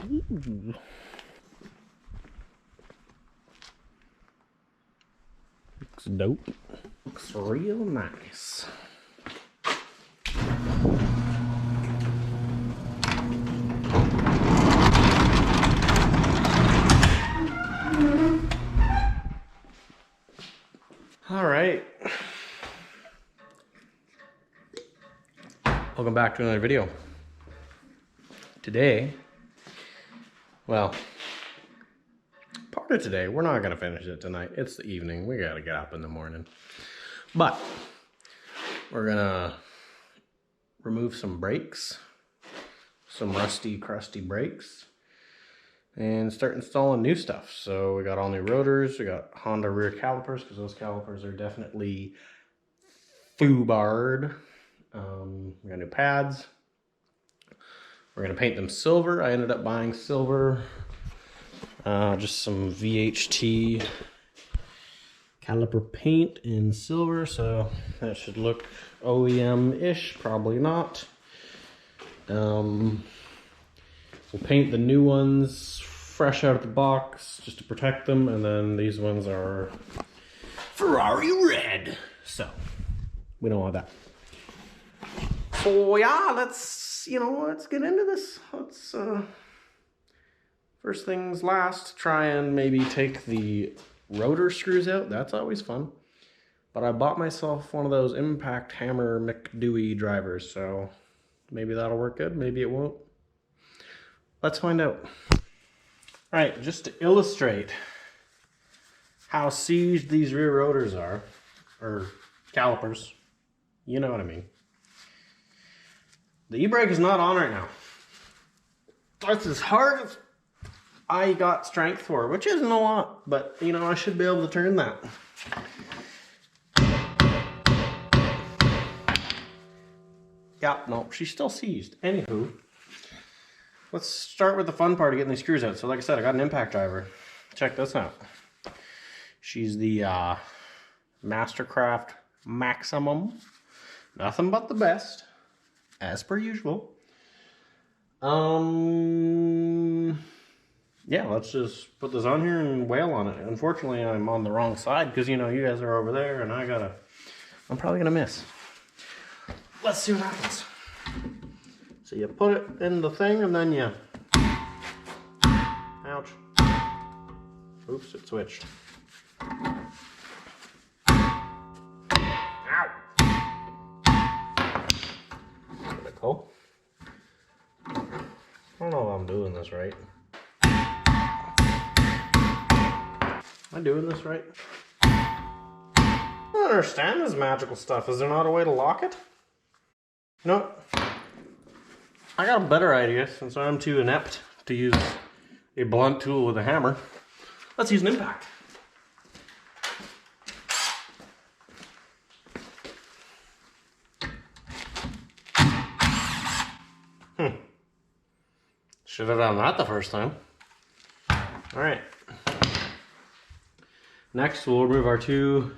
Ooh. Looks dope. Looks real nice. All right. Welcome back to another video. Today, well, part of today, we're not gonna finish it tonight. It's the evening, we gotta get up in the morning. But, we're gonna remove some brakes, some rusty, crusty brakes, and start installing new stuff. So we got all new rotors, we got Honda rear calipers, because those calipers are definitely foobarred. We got new pads. We're gonna paint them silver. I ended up buying silver, just some VHT caliper paint in silver, so that should look OEM-ish, probably not. We'll paint the new ones fresh out of the box just to protect them, and then these ones are Ferrari red, so we don't want that. So yeah, let's get into this. Let's first things last, try and maybe take the rotor screws out. That's always fun. But I bought myself one of those impact hammer McDewey drivers, so maybe that'll work good, maybe it won't. Let's find out. All right, just to illustrate how seized these rear rotors are, or calipers, you know what I mean. The e-brake is not on right now. That's as hard as I got strength for, which isn't a lot, but you know, I should be able to turn that. Yeah, no, she's still seized. Anywho, let's start with the fun part of getting these screws out. So like I said, I got an impact driver. Check this out. She's the Mastercraft Maximum. Nothing but the best, as per usual. Yeah, let's just put this on here and wail on it. Unfortunately, I'm on the wrong side because, you know, you guys are over there and I'm probably gonna miss. Let's see what happens. So you put it in the thing and then you, ouch. Oops, it switched. Ow. Critical. I don't know if I'm doing this right. Am I doing this right? I don't understand this magical stuff. Is there not a way to lock it? You know what? I got a better idea since I'm too inept to use a blunt tool with a hammer. Let's use an impact. Should have done that the first time. All right. Next, we'll remove our two,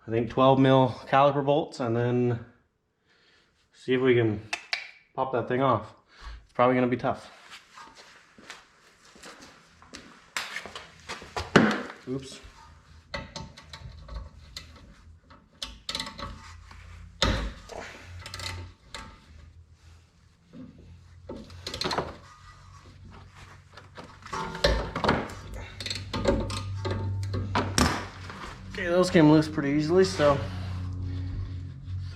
I think 12 mil caliper bolts, and then see if we can pop that thing off. It's probably gonna be tough. Oops. Okay, those came loose pretty easily, so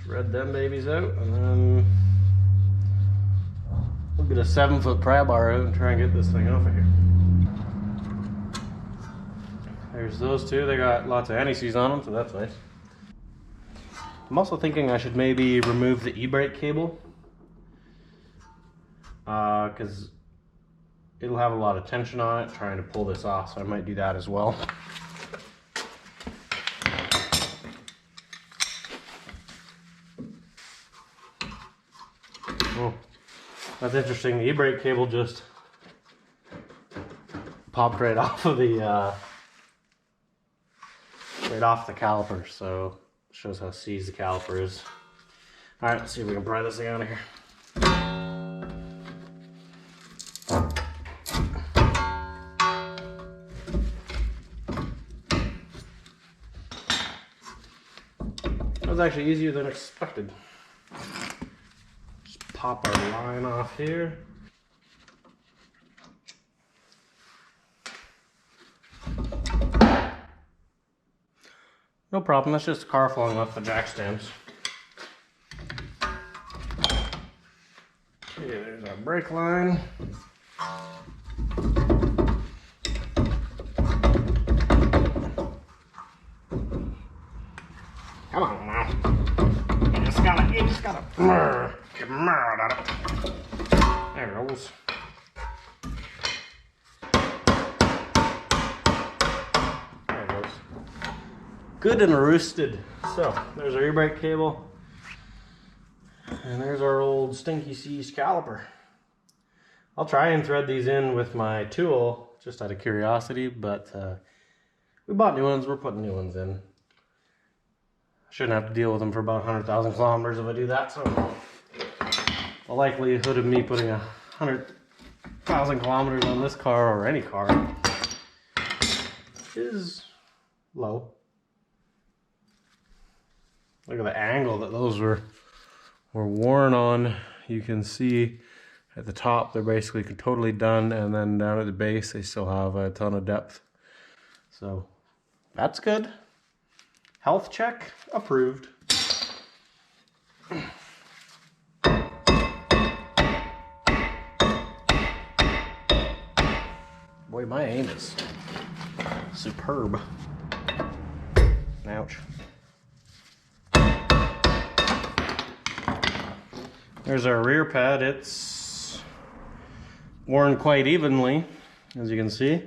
thread them babies out, and then we'll get a 7-foot pry bar out and try and get this thing off of here. There's those two. They got lots of anti-seize on them, so that's nice. I'm also thinking I should maybe remove the e-brake cable, because it'll have a lot of tension on it trying to pull this off, so I might do that as well. Oh, that's interesting. The e-brake cable just popped right off of the caliper, so shows how seized the caliper is. All right, let's see if we can pry this thing out of here. was actually easier than expected. Just pop our line off here. No problem, that's just a car falling off the jack stands. Okay, there's our brake line. Come on now. You just gotta get mad at it. There it goes. There it goes. Good and roosted. So, there's our e-brake cable. And there's our old Stinky C's caliper. I'll try and thread these in with my tool, just out of curiosity, but we bought new ones, we're putting new ones in. Shouldn't have to deal with them for about 100,000 kilometers if I do that, so the likelihood of me putting 100,000 kilometers on this car, or any car, is low. Look at the angle that those were worn on. You can see at the top they're basically totally done, and then down at the base they still have a ton of depth. So that's good. Health check approved. Boy, my aim is superb. Ouch. There's our rear pad. It's worn quite evenly, as you can see.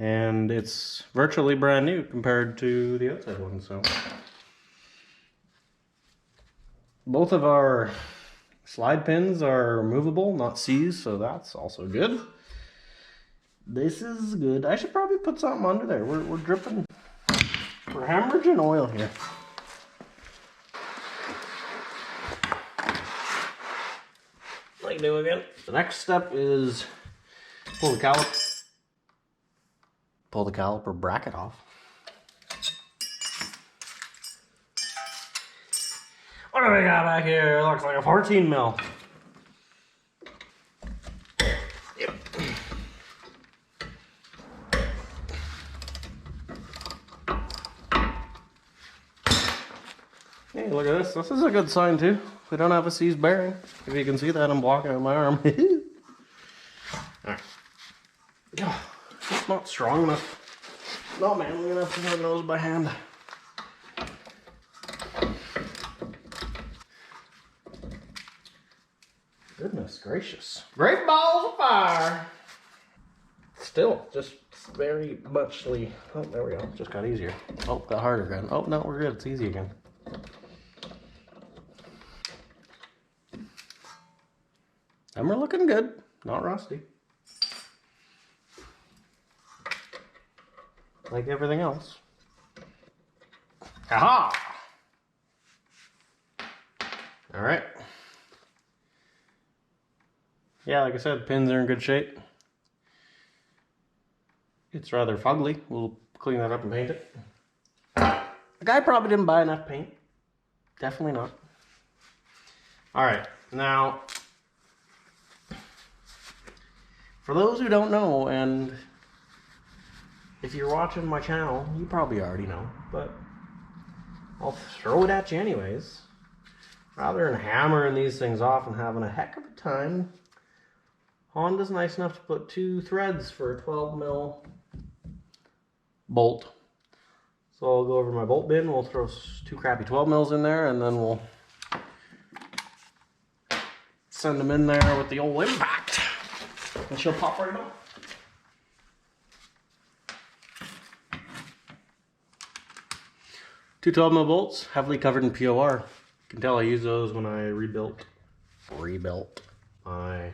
And it's virtually brand new compared to the outside one, so. Both of our slide pins are removable, not C's, so that's also good. This is good. I should probably put something under there. We're dripping, we're hemorrhaging oil here. Like new again. The next step is pull the caliper bracket off. What do we got back here? It looks like a 14 mil. Yep. Hey, look at this. This is a good sign too. We don't have a seized bearing. If you can see that, I'm blocking with my arm. Alright. It's not strong enough. No, man, we're gonna have to turn those by hand. Goodness gracious. Great balls of fire! Still, just very muchly. Oh, there we go. Just got easier. Oh, got harder again. Oh, no, we're good. It's easy again. And we're looking good. Not rusty. Like everything else. Aha! Alright. Yeah, like I said, pins are in good shape. It's rather fugly. We'll clean that up and paint it. The guy probably didn't buy enough paint. Definitely not. Alright, now, for those who don't know, and if you're watching my channel, you probably already know, but I'll throw it at you anyways. Rather than hammering these things off and having a heck of a time, Honda's nice enough to put 2 threads for a 12 mil bolt. So I'll go over my bolt bin, we'll throw 2 crappy 12 mils in there, and then we'll send them in there with the old impact. And she'll pop right on. Two 12 mil bolts, heavily covered in POR. You can tell I used those when I rebuilt my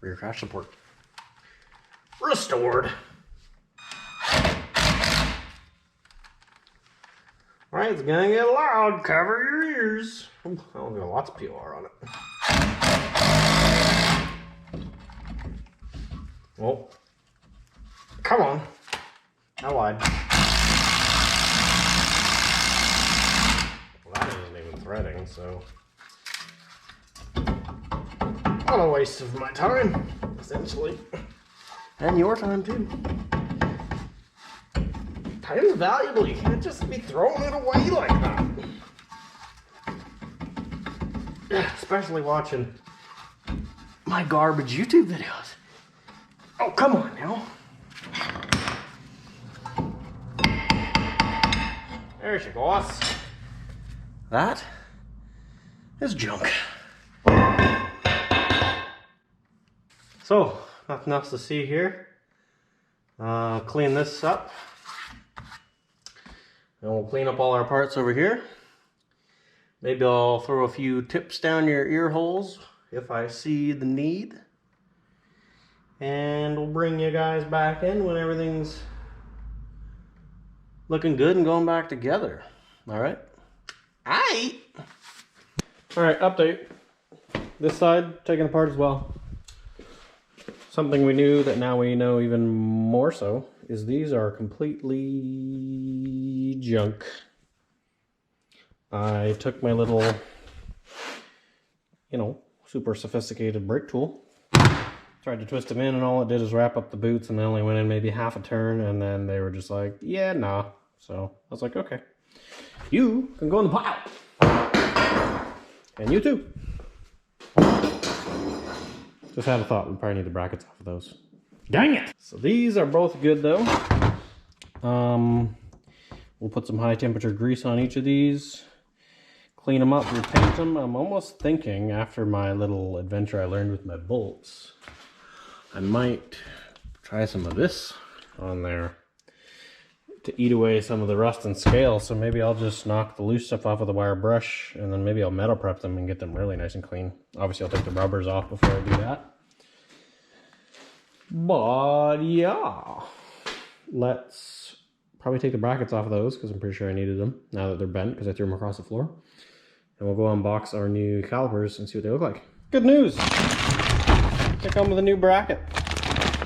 rear crash support. Restored. Alright, it's gonna get loud. Cover your ears. Ooh, that one's got lots of POR on it. Oh. Come on. I lied. threading, so what a waste of my time, essentially. And your time too. Time is valuable, you can't just be throwing it away like that. Especially watching my garbage YouTube videos. Oh, come on now. There she goes. That is junk. So, nothing else to see here. Clean this up. And we'll clean up all our parts over here. Maybe I'll throw a few tips down your ear holes if I see the need. And we'll bring you guys back in when everything's looking good and going back together. Alright? Alright, update. This side taken apart as well. Something we knew that now we know even more so is these are completely junk. I took my little, you know, super sophisticated brake tool, tried to twist them in, and all it did is wrap up the boots, and they only went in maybe half a turn, and then they were just like, yeah, nah. So I was like, okay, you can go in the pile. And you too. Just had a thought, we probably need the brackets off of those. Dang it! So these are both good though. We'll put some high temperature grease on each of these. Clean them up, repaint them. I'm almost thinking, after my little adventure I learned with my bolts, I might try some of this on there to eat away some of the rust and scale. So maybe I'll just knock the loose stuff off with a wire brush, and then maybe I'll metal prep them and get them really nice and clean. Obviously I'll take the rubbers off before I do that. But yeah, let's probably take the brackets off of those because I'm pretty sure I needed them now that they're bent because I threw them across the floor. And we'll go unbox our new calipers and see what they look like. Good news! They come with a new bracket.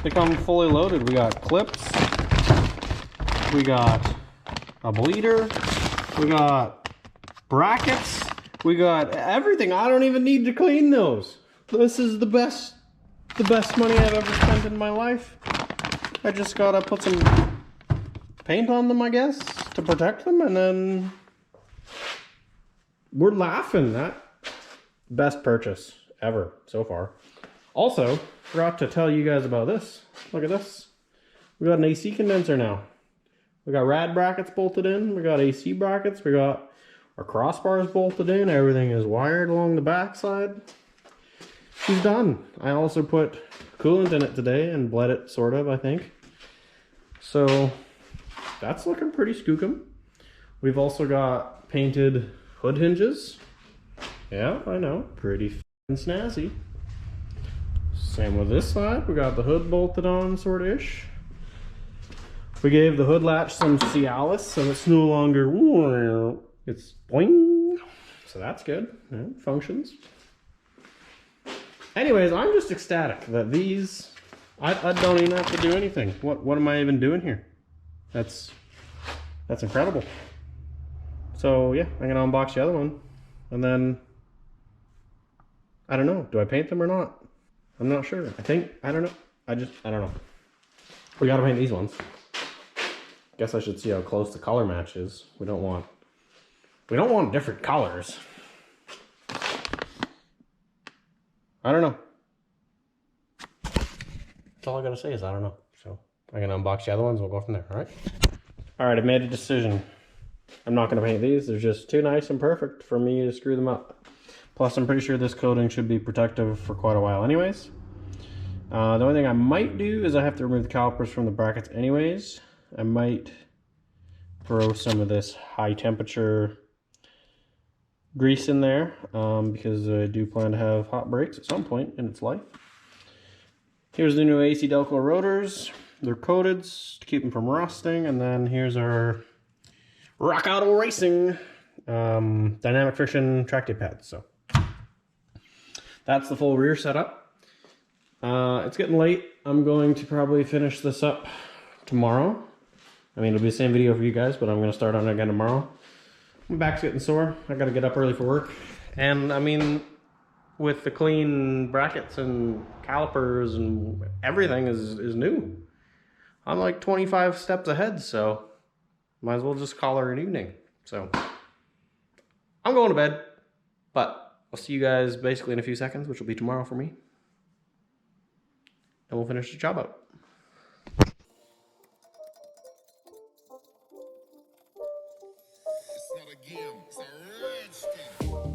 They come fully loaded. We got clips. We got a bleeder. We got brackets. We got everything. I don't even need to clean those. This is the best money I've ever spent in my life. I just gotta put some paint on them, I guess, to protect them, and then we're laughing. That best purchase ever so far. Also, forgot to tell you guys about this. Look at this. We got an AC condenser now. We got rad brackets bolted in. We got AC brackets. We got our crossbars bolted in. Everything is wired along the back side. She's done. I also put coolant in it today and bled it, sort of, I think. So that's looking pretty skookum. We've also got painted hood hinges. Yeah, I know, pretty f***ing snazzy. Same with this side. We got the hood bolted on, sort-ish. We gave the hood latch some Cialis, so it's no longer, it's boing. So that's good. Yeah, functions. Anyways, I'm just ecstatic that these, I don't even have to do anything. What am I even doing here? That's incredible. So yeah, I'm gonna unbox the other one, and then I don't know. Do I paint them or not? I'm not sure. I don't know. I don't know. We gotta paint these ones. Guess I should see how close the color match is. We don't want different colors. I don't know. That's all I gotta say is I don't know. So I'm gonna unbox the other ones. We'll go from there. All right. All right. I've made a decision. I'm not gonna paint these. They're just too nice and perfect for me to screw them up. Plus, I'm pretty sure this coating should be protective for quite a while, anyways. The only thing I might do is I have to remove the calipers from the brackets, anyways. I might throw some of this high temperature grease in there because I do plan to have hot brakes at some point in its life. Here's the new AC Delco rotors. They're coated to keep them from rusting, and then here's our Rock Auto Racing dynamic friction tractive pads. So that's the full rear setup. It's getting late. I'm going to probably finish this up tomorrow. I mean, it'll be the same video for you guys, but I'm going to start on it again tomorrow. My back's getting sore. I gotta get up early for work. And I mean, with the clean brackets and calipers and everything is new. I'm like 25 steps ahead, so might as well just call her an evening. So I'm going to bed, but I'll see you guys basically in a few seconds, which will be tomorrow for me. And we'll finish the job out. It's not a game, it's a rich thing.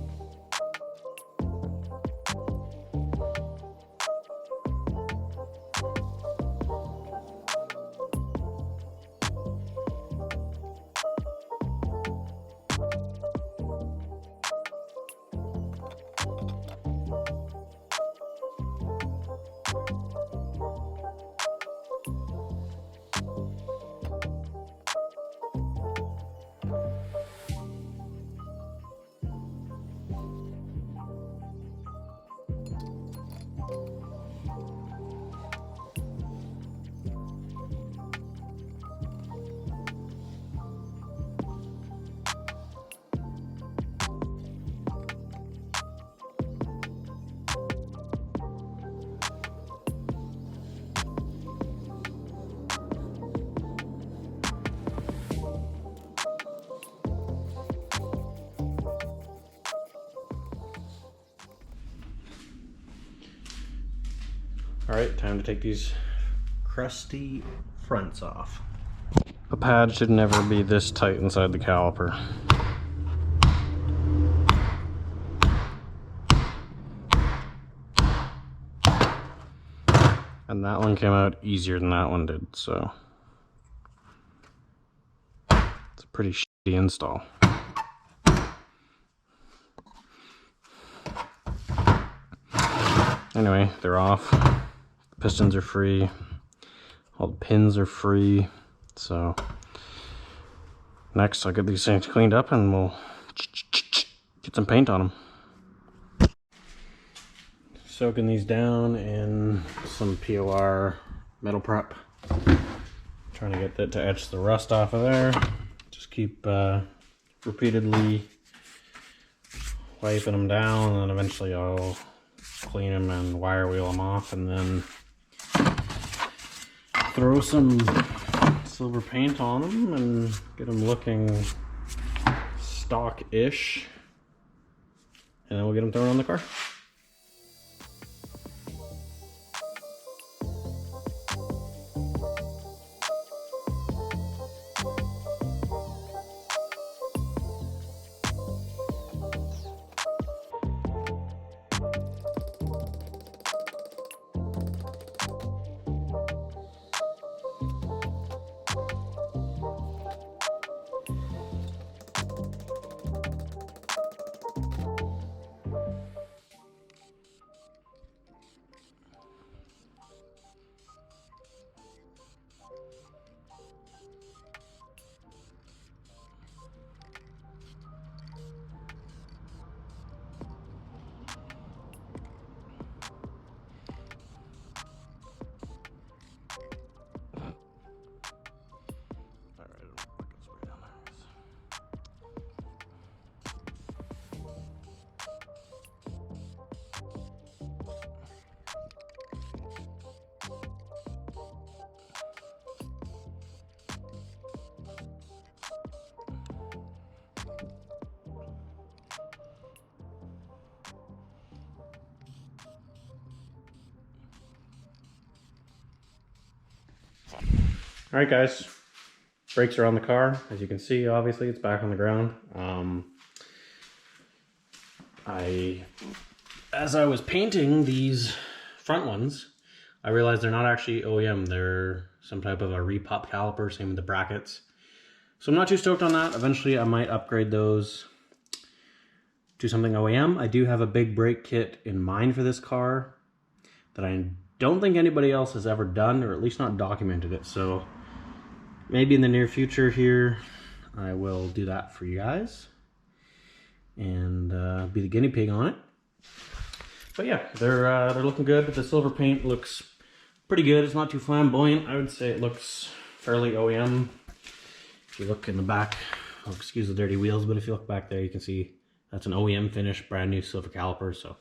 All right, time to take these crusty fronts off. The pad should never be this tight inside the caliper. And that one came out easier than that one did, so it's a pretty shitty install. Anyway, they're off. The pistons are free. All the pins are free. So next I'll get these things cleaned up and we'll get some paint on them. Soaking these down in some POR metal prep. Trying to get that to etch the rust off of there. Just keep repeatedly wiping them down, and then eventually I'll clean them and wire wheel them off, and then throw some silver paint on them and get them looking stock-ish, and then we'll get them thrown on the car. All right, guys, brakes are on the car. As you can see, obviously it's back on the ground. As I was painting these front ones, I realized they're not actually OEM. They're some type of a repop caliper, same with the brackets. So I'm not too stoked on that. Eventually I might upgrade those to something OEM. I do have a big brake kit in mind for this car that I don't think anybody else has ever done, or at least not documented it. So maybe in the near future here, I will do that for you guys and be the guinea pig on it. But yeah, they're looking good. The silver paint looks pretty good. It's not too flamboyant. I would say it looks fairly OEM. If you look in the back Oh, excuse the dirty wheels, but if you look back there, you can see that's an OEM finish, brand new silver caliper, so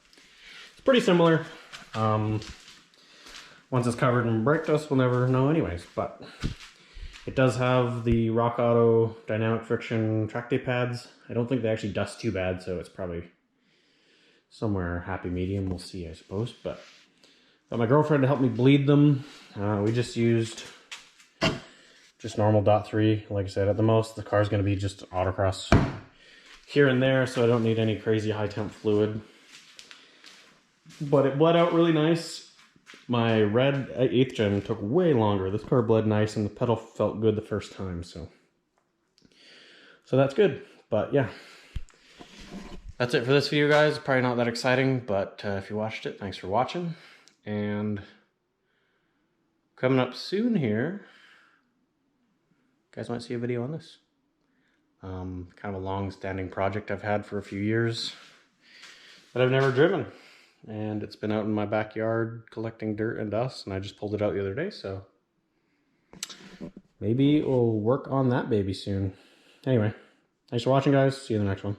it's pretty similar. Once it's covered in brake dust, we'll never know anyways, but it does have the Rock Auto dynamic friction track day pads. I don't think they actually dust too bad, so it's probably somewhere happy medium. We'll see, I suppose, but got my girlfriend to help me bleed them. We just used normal .3. Like I said, at the most, the car's going to be just autocross here and there, so I don't need any crazy high temp fluid. But it bled out really nice. My red 8th gen took way longer. This car bled nice, and the pedal felt good the first time, so that's good. But yeah, that's it for this video, guys. Probably not that exciting, but if you watched it, thanks for watching. And coming up soon here, you guys might see a video on this. Kind of a long-standing project I've had for a few years that I've never driven. And it's been out in my backyard collecting dirt and dust, and I just pulled it out the other day, so maybe we'll work on that baby soon. Anyway, thanks for watching, guys. See you in the next one.